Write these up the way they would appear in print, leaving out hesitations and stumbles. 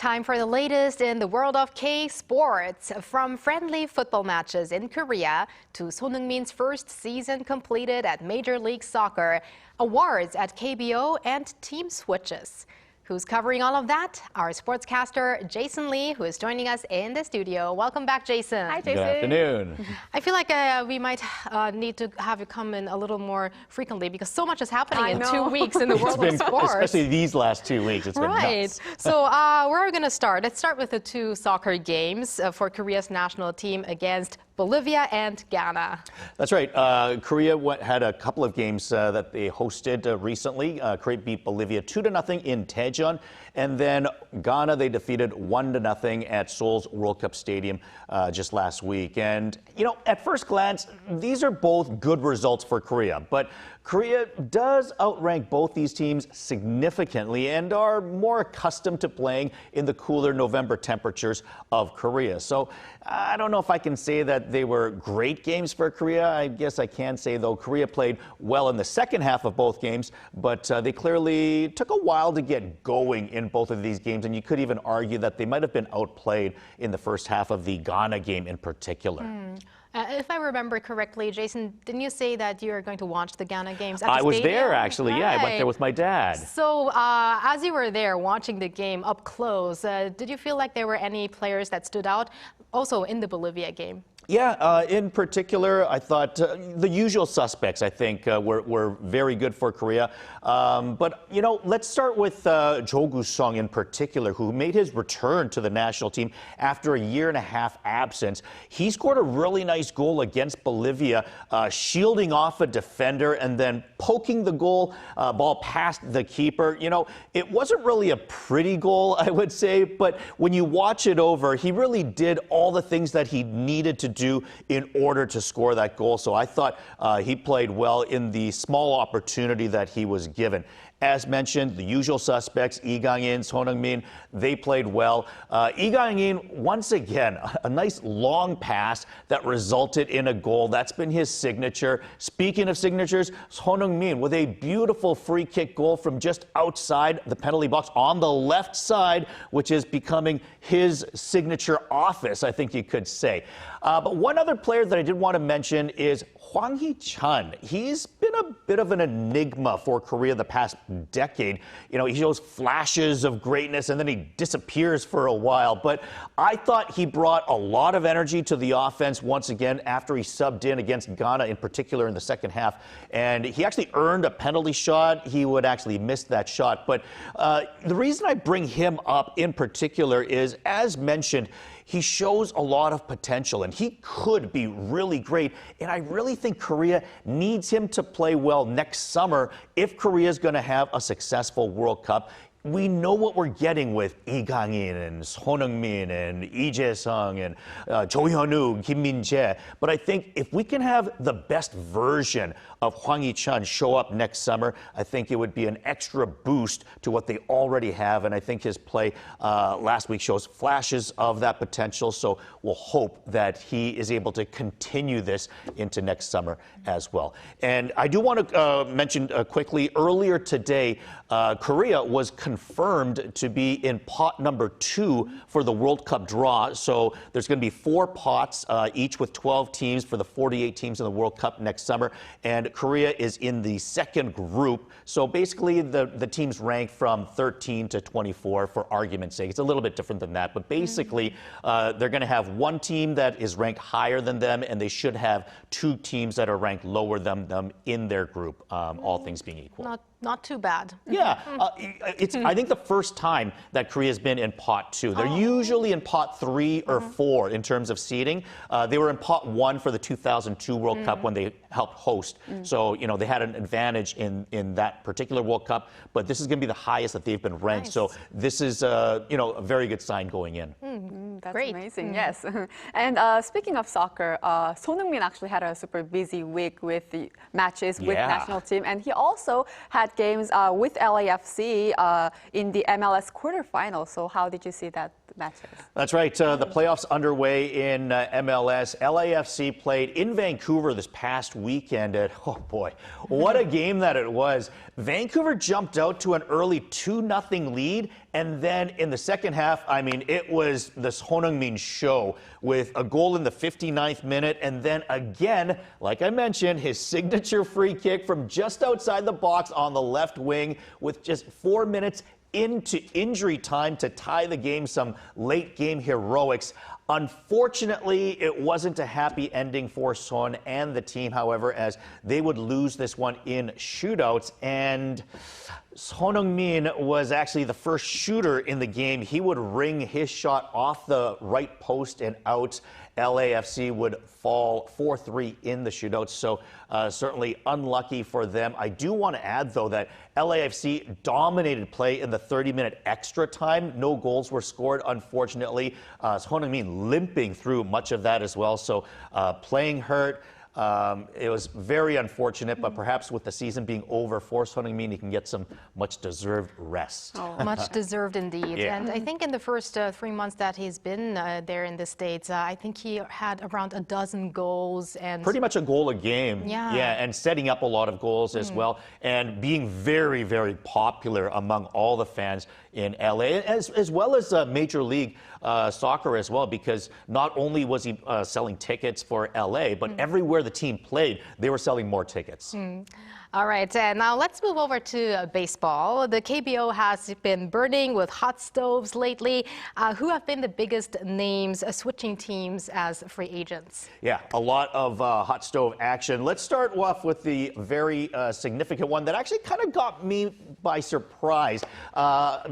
Time for the latest in the world of K-sports. From friendly football matches in Korea to Sonheungmin's first season completed at Major League Soccer, awards at KBO, and team switches. Who's covering all of that? Our sportscaster, Jason Lee, who is joining us in the studio. Welcome back, Jason. Hi, Jason. Good afternoon. I feel like we might need to have you come in a little more frequently because so much is happening in 2 weeks in the world of sports. Especially these last 2 weeks. It's been nuts. So where are we going to start? Let's start with the two soccer games for Korea's national team against Bolivia and Ghana. That's right. Korea had a couple of games that they hosted recently. Korea beat Bolivia 2-0 in Daejeon. And then Ghana, they defeated 1-0 at Seoul's World Cup Stadium just last week. And, you know, at first glance, these are both good results for Korea. But Korea does outrank both these teams significantly and are more accustomed to playing in the cooler November temperatures of Korea. So I don't know if I can say that they were great games for Korea. I guess I can say, though, Korea played well in the second half of both games, but they clearly took a while to get going in both of these games. And you could even argue that they might have been outplayed in the first half of the Ghana game in particular. If I remember correctly, Jason, didn't you say that you were going to watch the Ghana games at the I was stadium? there, actually. Yeah, I went there with my dad. So as you were there watching the game up close, did you feel like there were any players that stood out also in the Bolivia game? Yeah, in particular, I thought the usual suspects, I think, were very good for Korea. But, you know, let's start with Jo Gu-sung in particular, who made his return to the national team after a year-and-a-half absence. He scored a really nice goal against Bolivia, shielding off a defender and then poking the ball past the keeper. You know, it wasn't really a pretty goal, I would say, but when you watch it over, he really did all the things that he needed to do in order to score that goal. So I thought he played well in the small opportunity that he was given. As mentioned, the usual suspects, Lee Gang-in, Sonheungmin, they played well. Lee Gang-in, once again, a nice long pass that resulted in a goal. That's been his signature. Speaking of signatures, Sonheungmin with a beautiful free kick goal from just outside the penalty box on the left side, which is becoming his signature office, I think you could say. But one other player that I did want to mention is Hwang Hee-chan. He's been a bit of an enigma for Korea the past decade. You know, he shows flashes of greatness and then he disappears for a while. But I thought he brought a lot of energy to the offense once again after he subbed in against Ghana in particular in the second half. And he actually earned a penalty shot. He would actually miss that shot. But the reason I bring him up in particular is, as mentioned, he shows a lot of potential, and he could be really great. And I really think Korea needs him to play well next summer if Korea is going to have a successful World Cup. We know what we're getting with Lee Gang-in and Sonheungmin and Lee Jae-sung and Jo Hyun-woo, Kim Min-jae. But I think if we can have the best version of Hwang Hee-chan show up next summer, I think it would be an extra boost to what they already have. And I think his play last week shows flashes of that potential. So we'll hope that he is able to continue this into next summer as well. And I do want to mention quickly, earlier today, Korea was confirmed to be in pot number 2 for the World Cup draw. So there's going to be 4 pots, each with 12 teams for the 48 teams in the World Cup next summer. And Korea is in the second group. So basically the teams rank from 13 to 24 for argument's sake. It's a little bit different than that. But basically, they're going to have one team that is ranked higher than them, and they should have 2 teams that are ranked lower than them in their group, all things being equal. Not too bad. Yeah, it's I think the first time that Korea's been in pot 2. They're usually in pot 3 or 4 in terms of seeding. They were in pot 1 for the 2002 World Cup when they helped host. So, you know, they had an advantage in that particular World Cup, but this is going to be the highest that they've been ranked. Nice. So this is, you know, a very good sign going in. That's Great. amazing, yes. And speaking of soccer, 손흥민 actually had a super busy week with the matches with national team, and he also had games with LAFC in the MLS quarterfinals. So how did you see that matches? That's right. The playoffs underway in MLS. LAFC played in Vancouver this past weekend. And oh boy, what a game that it was. Vancouver jumped out to an early 2-0 lead. And then in the second half, I mean, it was the Sonheung-min show with a goal in the 59th minute. And then again, like I mentioned, his signature free kick from just outside the box on the left wing with just 4 minutes into injury time to tie the game, some late game heroics. Unfortunately, it wasn't a happy ending for Son and the team, however, as they would lose this one in shootouts. And Sonheung-min was actually the first shooter in the game. He would ring his shot off the right post and out. LAFC would fall 4-3 in the shootouts, so certainly unlucky for them. I do want to add, though, that LAFC dominated play in the 30-minute extra time. No goals were scored, unfortunately. Sonheung-min limping through much of that as well, so playing hurt. It was very unfortunate, but perhaps with the season being over for Sonheung-min, he can get some much-deserved rest. Oh, much deserved indeed. Yeah. And I think in the first 3 months that he's been there in the States, I think he had around a dozen goals. And pretty much a goal a game. Yeah. Yeah, and setting up a lot of goals as well, and being very, very popular among all the fans in LA, as well as Major League Soccer as well, because not only was he selling tickets for LA, but everywhere the team played, they were selling more tickets. All right, now let's move over to baseball. The KBO has been burning with hot stoves lately. Who have been the biggest names switching teams as free agents? Yeah, a lot of hot stove action. Let's start off with the very significant one that actually kind of got me by surprise.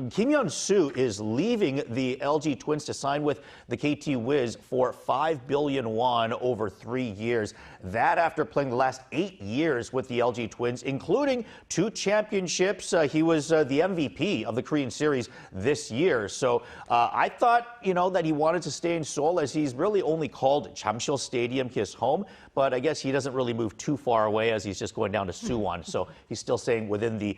Kim Hyun-soo is leaving the LG Twins to sign with the KT Wiz for 5 billion won over 3 years. That after playing the last 8 years with the LG Twins, including 2 championships. He was the MVP of the Korean Series this year. So I thought, that he wanted to stay in Seoul, as he's really only called Jamsil Stadium his home. But I guess he doesn't really move too far away, as he's just going down to Suwon. So he's still staying within the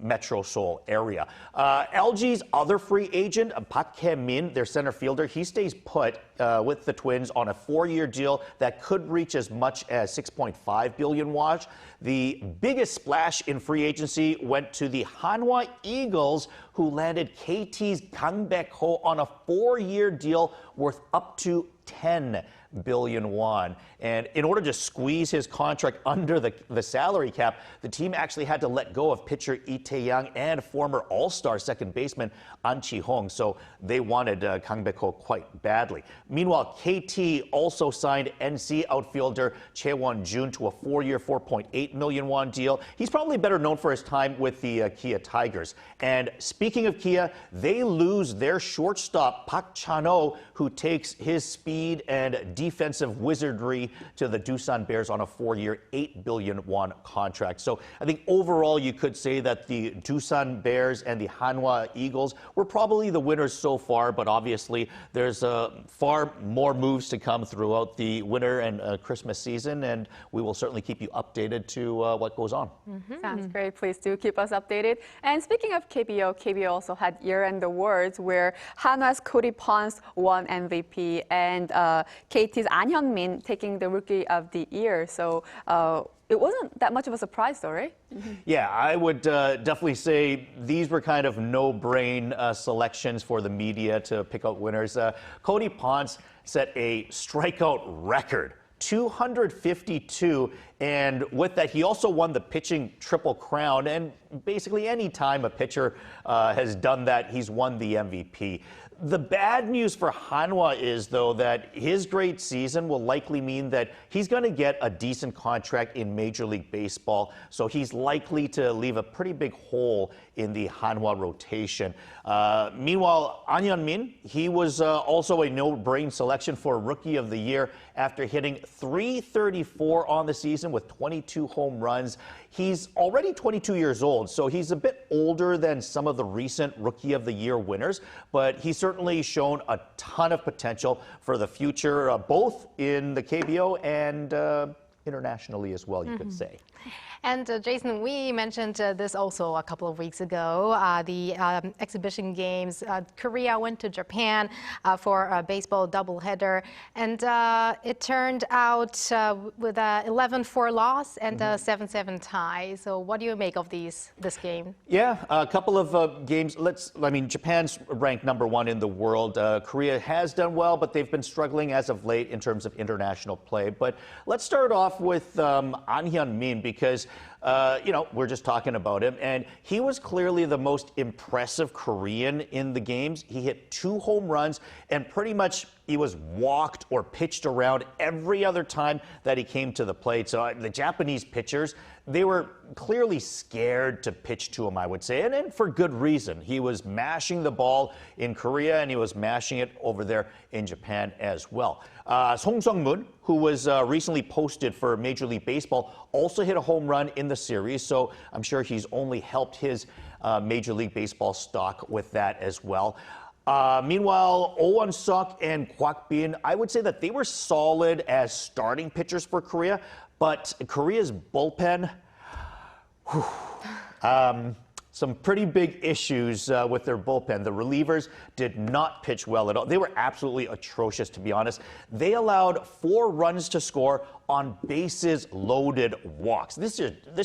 Metro Seoul area. LG's other free agent, Park Hae-min, their center fielder, he stays put with the Twins on a 4-year deal that could reach as much as 6.5 billion won. The biggest splash in free agency went to the Hanwha Eagles, who landed KT's Kang Baek-ho on a 4-year deal worth up to 10 billion won. And in order to squeeze his contract under the salary cap, the team actually had to let go of pitcher Lee Tae-yang and former All-Star second baseman An Chi-hong. So they wanted Kang Baek-ho quite badly. Meanwhile, KT also signed NC outfielder Chae Won-jun to a 4-year, 4.8 million won deal. He's probably better known for his time with the Kia Tigers. And speaking of Kia, they lose their shortstop Park Chan-ho, who takes his speed and defensive wizardry to the Doosan Bears on a 4-year, 8 billion won contract. So I think overall you could say that the Doosan Bears and the Hanwha Eagles were probably the winners so far, but obviously there's far more moves to come throughout the winter and Christmas season, and we will certainly keep you updated to what goes on. Sounds great. Please do keep us updated. And speaking of KBO, KBO also had year-end awards where Hanwha's Cody Pons won MVP and KT's An Hyun-min taking the Rookie of the Year. So it wasn't that much of a surprise, though, right? Yeah, I would definitely say these were kind of no-brain selections for the media to pick out winners. Cody Pons set a strikeout record. 252, and with that, he also won the pitching Triple Crown, and basically any time a pitcher has done that, he's won the MVP. The bad news for Hanwha is, though, that his great season will likely mean that he's going to get a decent contract in Major League Baseball, so he's likely to leave a pretty big hole in the Hanwha rotation. Meanwhile, An Hyun-min, he was also a no-brain selection for Rookie of the Year after hitting .334 on the season with 22 home runs. He's already 22 years old, so he's a bit older than some of the recent Rookie of the Year winners, but he's certainly shown a ton of potential for the future, both in the KBO and internationally as well, you could say. And Jason, we mentioned this also a couple of weeks ago, the exhibition games. Korea went to Japan for a baseball doubleheader, and it turned out with a 11-4 loss and a 7-7 tie. So what do you make of this game? Yeah, a couple of games. Japan's ranked #1 in the world. Korea has done well, but they've been struggling as of late in terms of international play. But let's start off with An Hyun-min, because we're just talking about him, and he was clearly the most impressive Korean in the games. He hit 2 home runs, and pretty much he was walked or pitched around every other time that he came to the plate. So the Japanese pitchers, they were clearly scared to pitch to him, I would say, and for good reason. He was mashing the ball in Korea, and he was mashing it over there in Japan as well. Song Sung-moon, who was recently posted for Major League Baseball, also hit a home run in the series, so I'm sure he's only helped his Major League Baseball stock with that as well. Meanwhile, Oh Won-suk and Kwak Bin, I would say that they were solid as starting pitchers for Korea, but Korea's bullpen, some pretty big issues with their bullpen. The relievers did not pitch well at all. They were absolutely atrocious, to be honest. They allowed 4 runs to score on bases loaded walks. This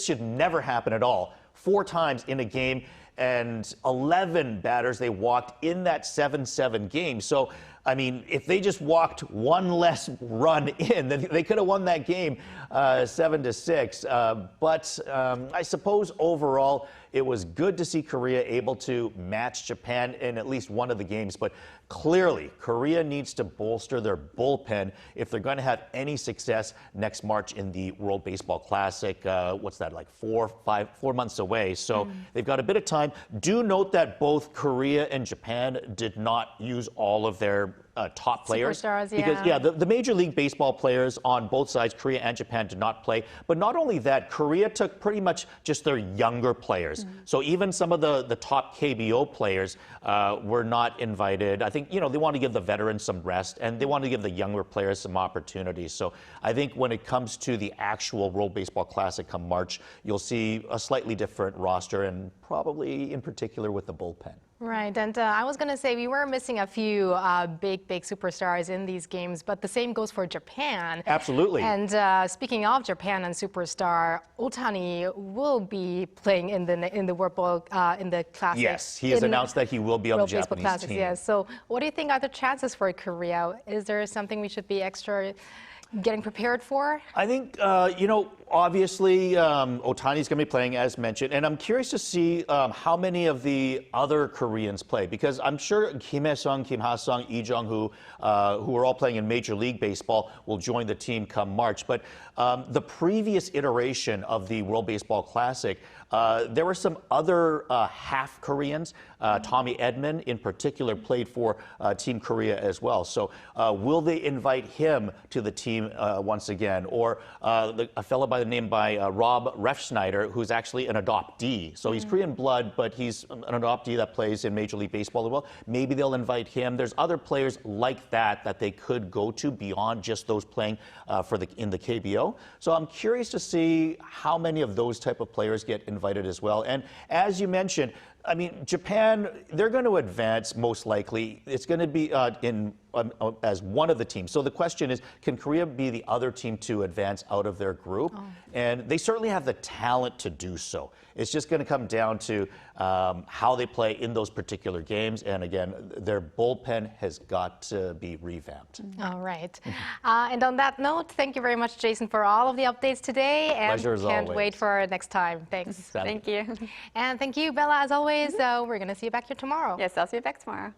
should never happen at all. 4 times in a game, and 11 batters they walked in that 7-7 game. So, I mean, if they just walked 1 less run in, then they could have won that game 7-6. But I suppose overall, it was good to see Korea able to match Japan in at least one of the games. But clearly, Korea needs to bolster their bullpen if they're going to have any success next March in the World Baseball Classic. What's that, like 4 months away? So they've got a bit of time. Do note that both Korea and Japan did not use all of their top players. Superstars, because, the Major League Baseball players on both sides, Korea and Japan, did not play. But not only that, Korea took pretty much just their younger players. So even some of the top KBO players were not invited. I think, they want to give the veterans some rest, and they want to give the younger players some opportunities. So I think when it comes to the actual World Baseball Classic come March, you'll see a slightly different roster, and probably in particular with the bullpen. Right, and I was going to say we were missing a few big superstars in these games, but the same goes for Japan. Absolutely. And speaking of Japan and superstar, Ohtani will be playing in the World Ball in the Classic. Yes, he has announced that he will be on the Japanese Classics, team. yes. So, what do you think are the chances for Korea? Is there something we should be extra getting prepared for? I think, obviously, Ohtani's going to be playing, as mentioned, and I'm curious to see how many of the other Koreans play, because I'm sure Kim Hae-sung, Kim Ha-sung, Lee Jung-hoo, who are all playing in Major League Baseball, will join the team come March. But the previous iteration of the World Baseball Classic, there were some other half Koreans. Tommy Edman, in particular, played for Team Korea as well. So will they invite him to the team once again? Or a fellow by the name Rob Refsnyder, who's actually an adoptee. So he's Korean blood, but he's an adoptee that plays in Major League Baseball as well. Maybe they'll invite him. There's other players like that they could go to beyond just those playing in the KBO. So I'm curious to see how many of those type of players get invited as well. And as you mentioned, I mean, Japan, they're going to advance most likely. It's going to be as one of the teams. So the question is, can Korea be the other team to advance out of their group? And they certainly have the talent to do so. It's just going to come down to how they play in those particular games. And again, their bullpen has got to be revamped. All right. And on that note, thank you very much, Jason, for all of the updates today. And Pleasure as can't always. wait for next time. Thanks. Thank you. And thank you, Bella, as always. We're going to see you back here tomorrow. Yes, I'll see you back tomorrow.